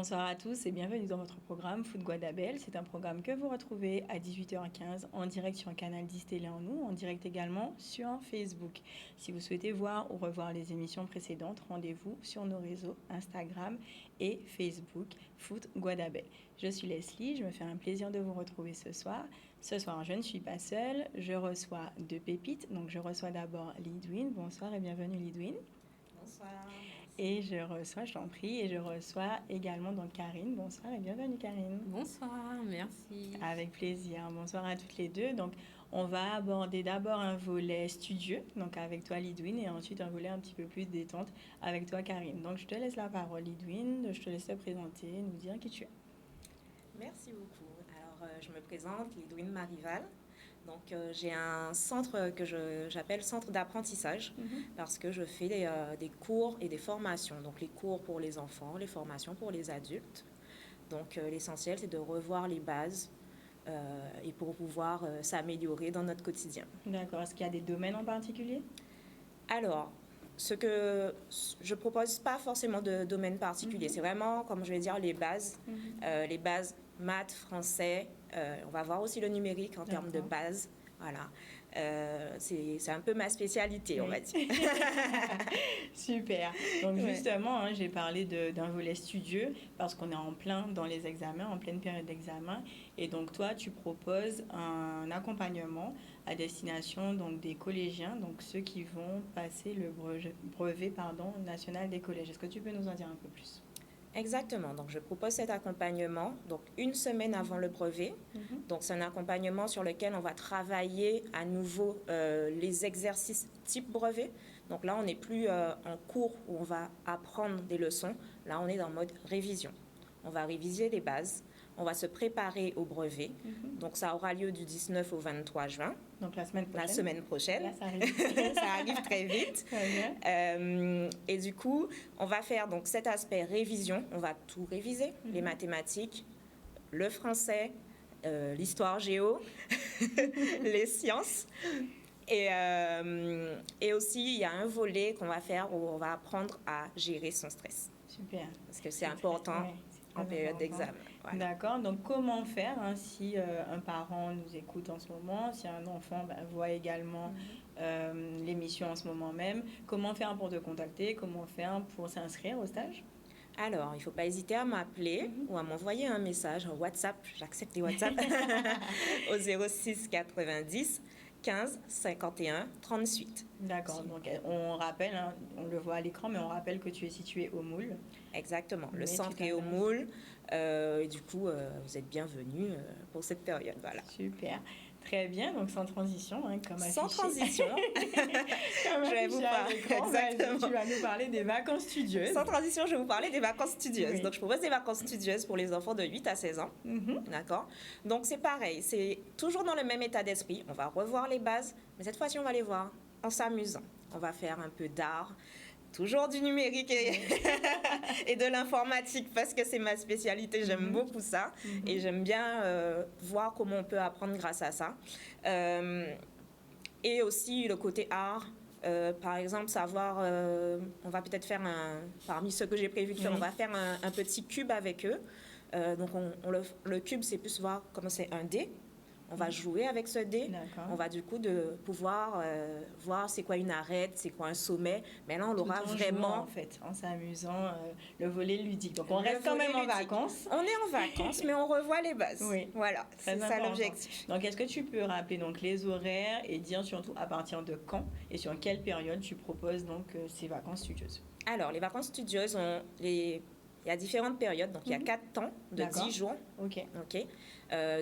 Bonsoir à tous et bienvenue dans votre programme Foot Guadabel. C'est un programme que vous retrouvez à 18h15 en direct sur Canal 10 Télé en nous, en direct également sur Facebook. Si vous souhaitez voir ou revoir les émissions précédentes, rendez-vous sur nos réseaux Instagram et Facebook Foot Guadabel. Je suis Leslie, je me fais un plaisir de vous retrouver ce soir. Ce soir, je ne suis pas seule, je reçois deux pépites. Donc je reçois d'abord Lidwin. Bonsoir et bienvenue Lidwin. Bonsoir. Et je reçois, je t'en prie, et je reçois également donc Karine. Bonsoir et bienvenue Karine. Bonsoir, merci. Avec plaisir. Bonsoir à toutes les deux. Donc, on va aborder d'abord un volet studieux, donc avec toi Lidwin, et ensuite un volet un petit peu plus détente avec toi Karine. Donc, je te laisse la parole Lidwin, je te laisse te présenter, nous dire qui tu es. Merci beaucoup. Alors, je me présente, Lidwin Marival. Donc, j'ai un centre que j'appelle centre d'apprentissage parce que je fais des cours et des formations. Donc, les cours pour les enfants, les formations pour les adultes. Donc, l'essentiel, c'est de revoir les bases et pour pouvoir s'améliorer dans notre quotidien. D'accord. Est-ce qu'il y a des domaines en particulier? Alors, ce que je propose pas forcément de domaine particulier. C'est vraiment, comme je vais dire, les bases. Les bases maths, français. On va voir aussi le numérique en termes de base. Voilà. C'est un peu ma spécialité, on va dire. Super. Donc justement, j'ai parlé d'un volet studieux parce qu'on est en plein dans les examens, en pleine période d'examen. Et donc toi, tu proposes un accompagnement à destination donc, des collégiens, donc ceux qui vont passer le brevet national des collèges. Est-ce que tu peux nous en dire un peu plus? Exactement. Donc, je propose cet accompagnement donc une semaine avant le brevet. Donc, c'est un accompagnement sur lequel on va travailler à nouveau les exercices type brevet. Donc là, on n'est plus en cours où on va apprendre des leçons. Là, on est dans le mode révision. On va réviser les bases. On va se préparer au brevet. Donc, ça aura lieu du 19 au 23 juin. Donc, la semaine prochaine. La semaine prochaine. Là, ça arrive. Ça arrive très vite. Très bien. Et du coup, on va faire donc cet aspect révision. On va tout réviser. Les mathématiques, le français, l'histoire géo, les sciences. Et aussi, il y a un volet qu'on va faire où on va apprendre à gérer son stress. Super. Parce que c'est important en période d'examen. Voilà. D'accord. Donc, comment faire si un parent nous écoute en ce moment, si un enfant voit également l'émission en ce moment même, comment faire pour te contacter, comment faire pour s'inscrire au stage? Alors, il ne faut pas hésiter à m'appeler ou à m'envoyer un message en WhatsApp. J'accepte les WhatsApp au 06 90 15 51 38. D'accord. Donc, on rappelle, on le voit à l'écran, mais on rappelle que tu es situé au Moule. Exactement. Le centre est au Moule. Et du coup, vous êtes bienvenus pour cette période. Voilà. Super. Très bien, donc sans transition, comme affiché. Sans transition. Je vais vous parler. Exactement. Tu vas nous parler des vacances studieuses. Sans transition, je vais vous parler des vacances studieuses. Oui. Donc, je propose des vacances studieuses pour les enfants de 8 à 16 ans. D'accord. Donc, c'est pareil. C'est toujours dans le même état d'esprit. On va revoir les bases, mais cette fois-ci, on va les voir en s'amusant. On va faire un peu d'art. Toujours du numérique et de l'informatique parce que c'est ma spécialité, j'aime beaucoup ça et j'aime bien voir comment on peut apprendre grâce à ça. Et aussi le côté art, par exemple savoir, on va peut-être faire parmi ceux que j'ai prévu de faire, on va faire un petit cube avec eux. Donc le cube c'est plus voir comment c'est un dé. On va jouer avec ce dé. On va du coup pouvoir voir c'est quoi une arête, c'est quoi un sommet. Mais là, on l'aura vraiment... Jouant, en fait, en s'amusant, le volet ludique. Donc, on reste quand même en vacances. On est en vacances, mais on revoit les bases. Oui. Voilà, c'est ça l'objectif. Donc, est-ce que tu peux rappeler donc, les horaires et dire surtout à partir de quand et sur quelle période tu proposes donc, ces vacances studieuses? Alors, les vacances studieuses, il y a différentes périodes, donc il y a 4 temps de 10 jours. Ok.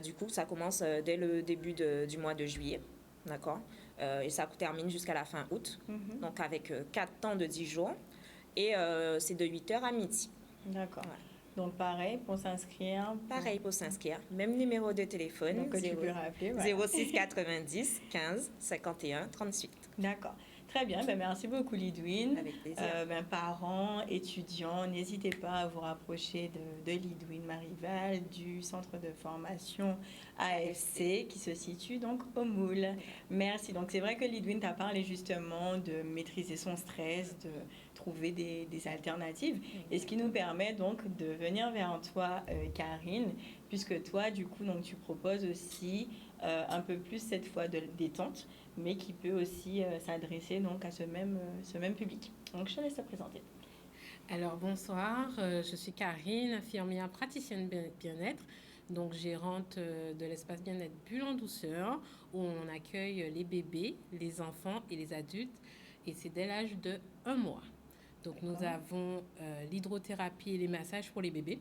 Du coup, ça commence dès le début du mois de juillet, d'accord. Et ça termine jusqu'à la fin août, donc avec 4 temps de 10 jours. Et c'est de 8h à midi. D'accord. Voilà. Donc pareil pour s'inscrire. Pareil pour s'inscrire. Même numéro de téléphone. Donc, tu peux rappeler. Voilà. 06 90 15 51 38. D'accord. Très bien, merci beaucoup Lidwin. Avec plaisir. Parents, étudiants, n'hésitez pas à vous rapprocher de Lidwin Marival du centre de formation AFC qui se situe donc au Moule. Merci. Donc c'est vrai que Lidwin t'a parlé justement de maîtriser son stress, de trouver des alternatives. Et ce qui nous permet donc de venir vers toi, Karine, puisque toi, du coup, donc, tu proposes aussi un peu plus cette fois de détente, mais qui peut aussi s'adresser donc à ce même public. Donc, je te laisse te présenter. Alors bonsoir, je suis Karine, infirmière praticienne bien-être, donc gérante de l'espace bien-être Bulle en douceur, où on accueille les bébés, les enfants et les adultes, et c'est dès l'âge de 1 mois. Donc nous avons l'hydrothérapie et les massages pour les bébés.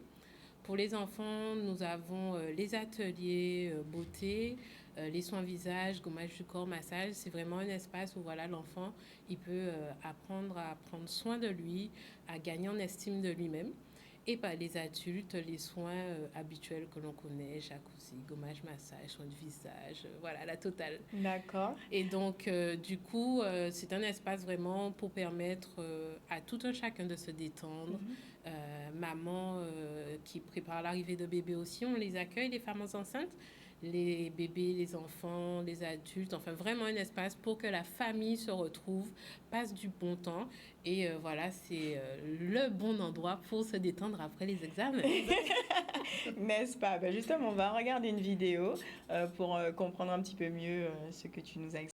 Pour les enfants, nous avons les ateliers beauté, les soins visage, gommage du corps, massage. C'est vraiment un espace où voilà, l'enfant il peut apprendre à prendre soin de lui, à gagner en estime de lui-même. Et pas les adultes, les soins habituels que l'on connaît, jacuzzi, gommage, massage, soins de visage, voilà, la totale. D'accord. Et donc, du coup, c'est un espace vraiment pour permettre à tout un chacun de se détendre. Maman qui prépare l'arrivée de bébés aussi, on les accueille, les femmes enceintes, les bébés, les enfants, les adultes, enfin vraiment un espace pour que la famille se retrouve, passe du bon temps. Et voilà, c'est le bon endroit pour se détendre après les examens. N'est-ce pas? Ben justement, on va regarder une vidéo pour comprendre un petit peu mieux ce que tu nous as expliqué.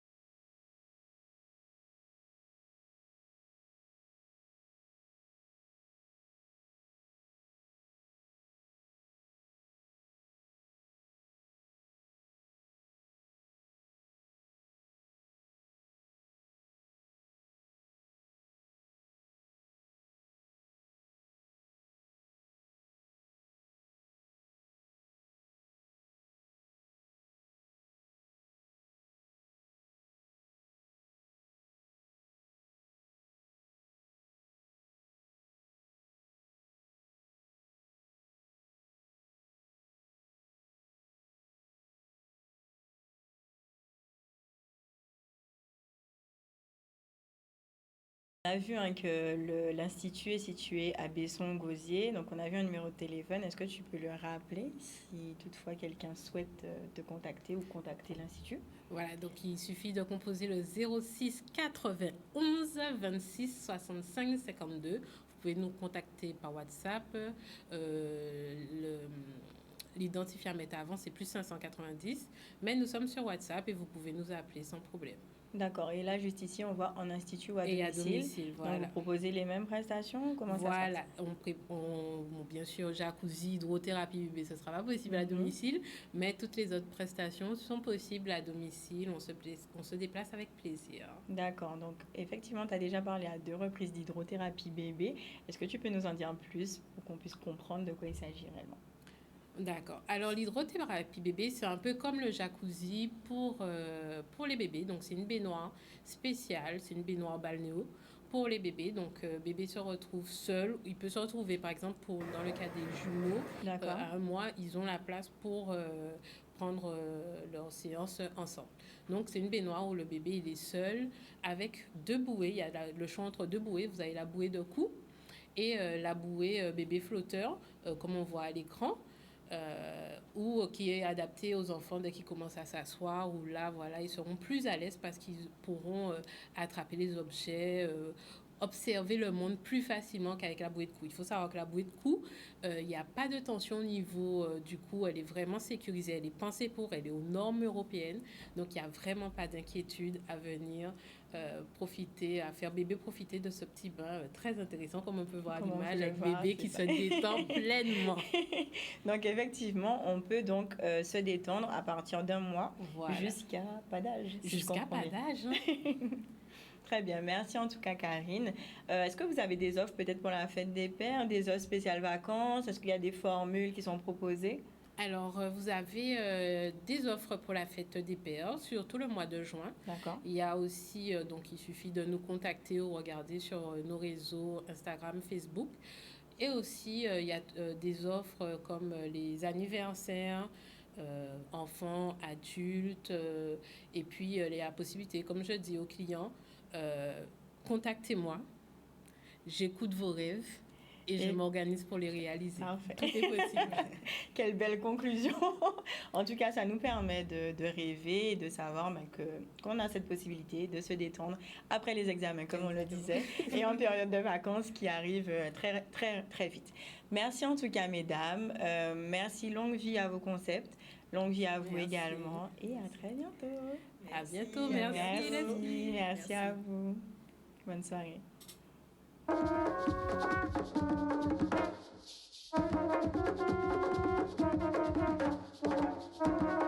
On a vu que l'Institut est situé à Besson-Gosier, donc on a vu un numéro de téléphone. Est-ce que tu peux le rappeler si toutefois quelqu'un souhaite te contacter ou contacter l'Institut? Voilà, donc il suffit de composer le 06 91 26 65 52. Vous pouvez nous contacter par WhatsApp. L'identifiant à avant, c'est plus 590. Mais nous sommes sur WhatsApp et vous pouvez nous appeler sans problème. D'accord. Et là, juste ici, on voit en institut ou à domicile. Et à domicile, voilà. Donc, vous proposez les mêmes prestations? Comment voilà, ça se passe? Bien sûr, jacuzzi, hydrothérapie bébé, ce ne sera pas possible à domicile, mais toutes les autres prestations sont possibles à domicile. On se déplace avec plaisir. D'accord. Donc, effectivement, tu as déjà parlé à 2 reprises d'hydrothérapie bébé. Est-ce que tu peux nous en dire plus pour qu'on puisse comprendre de quoi il s'agit réellement? D'accord. Alors, l'hydrothérapie bébé, c'est un peu comme le jacuzzi pour les bébés. Donc, c'est une baignoire spéciale, c'est une baignoire balnéo pour les bébés. Donc, bébé se retrouve seul. Il peut se retrouver, par exemple, dans le cas des jumeaux, à 1 mois, ils ont la place pour prendre leur séance ensemble. Donc, c'est une baignoire où le bébé, il est seul avec 2 bouées. Il y a le choix entre 2 bouées. Vous avez la bouée de cou et la bouée bébé flotteur, comme on voit à l'écran. Ou qui est adapté aux enfants dès qu'ils commencent à s'asseoir, où là, voilà, ils seront plus à l'aise parce qu'ils pourront attraper les objets, observer le monde plus facilement qu'avec la bouée de cou. Il faut savoir que la bouée de cou, il n'y a pas de tension au niveau du cou, elle est vraiment sécurisée, elle est pensée pour, elle est aux normes européennes, donc il n'y a vraiment pas d'inquiétude à venir à faire bébé profiter de ce petit bain très intéressant, comme on peut voir à l'image, avec bébé qui se détend pleinement. Donc effectivement, on peut donc se détendre à partir d'1 mois jusqu'à pas d'âge. Jusqu'à pas d'âge. Très bien, merci en tout cas Karine. Est-ce que vous avez des offres peut-être pour la fête des pères, des offres spéciales vacances? Est-ce qu'il y a des formules qui sont proposées? Alors, vous avez des offres pour la fête des pères, surtout le mois de juin. D'accord. Il y a aussi, donc il suffit de nous contacter ou regarder sur nos réseaux Instagram, Facebook. Et aussi, il y a des offres comme les anniversaires, enfants, adultes, et puis il y a la possibilité, comme je dis aux clients, contactez-moi, j'écoute vos rêves Et je m'organise pour les réaliser. Parfait. Tout est possible. Quelle belle conclusion. En tout cas, ça nous permet de rêver et de savoir qu'on a cette possibilité de se détendre après les examens, comme on le disait, et en période de vacances qui arrive très, très, très vite. Merci en tout cas, mesdames. Merci, longue vie à vos concepts. Longue vie à vous également. Et à très bientôt. À bientôt. Merci. Merci à vous. Bonne soirée. Thank you.